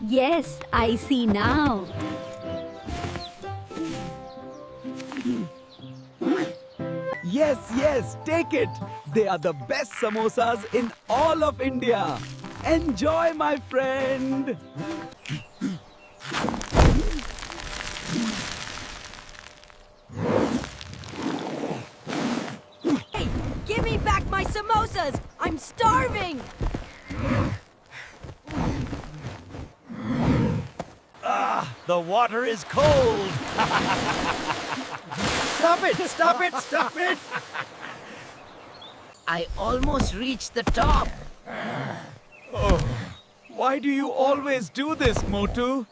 Yes, I see now. Yes, yes, take it. They are the best samosas in all of India. Enjoy, my friend. Hey, give me back my samosas! I'm starving! The water is cold. Stop it, stop it, stop it. I almost reached the top. Why do you always do this, Motu?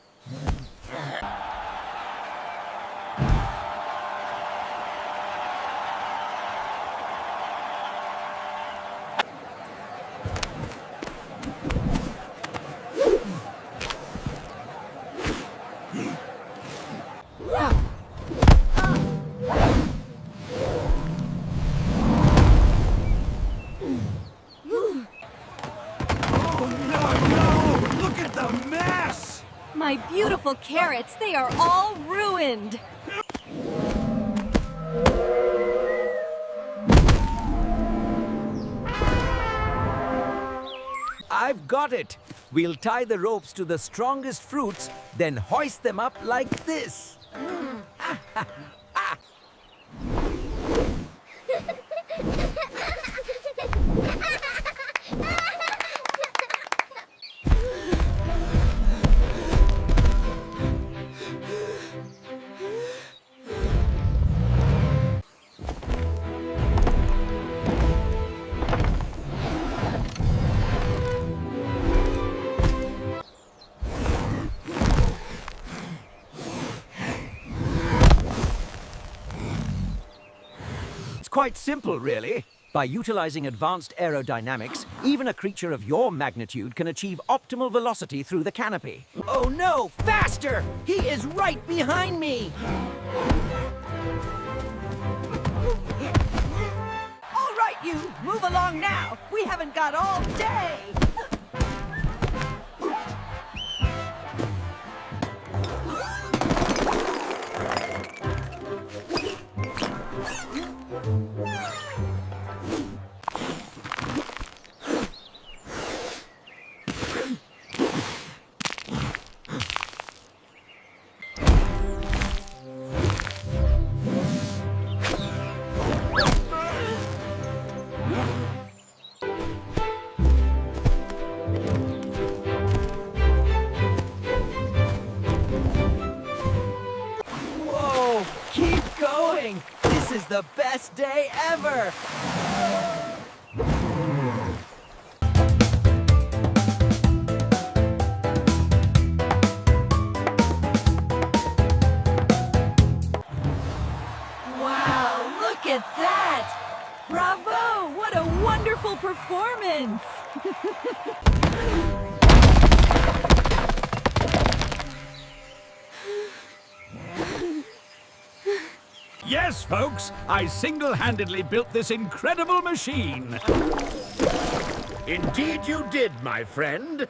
Look at the mess! My beautiful carrots, they are all ruined. I've got it. We'll tie the ropes to the strongest fruits, then hoist them up like this. It's quite simple, really. By utilizing advanced aerodynamics, even a creature of your magnitude can achieve optimal velocity through the canopy. Oh no, faster! He is right behind me! All right, you, move along now. We haven't got all day. Whoa! Keep going! This is the best day ever! Wow, look at that! Bravo! What a wonderful performance! Yes, folks, I single-handedly built this incredible machine. Indeed you did, my friend.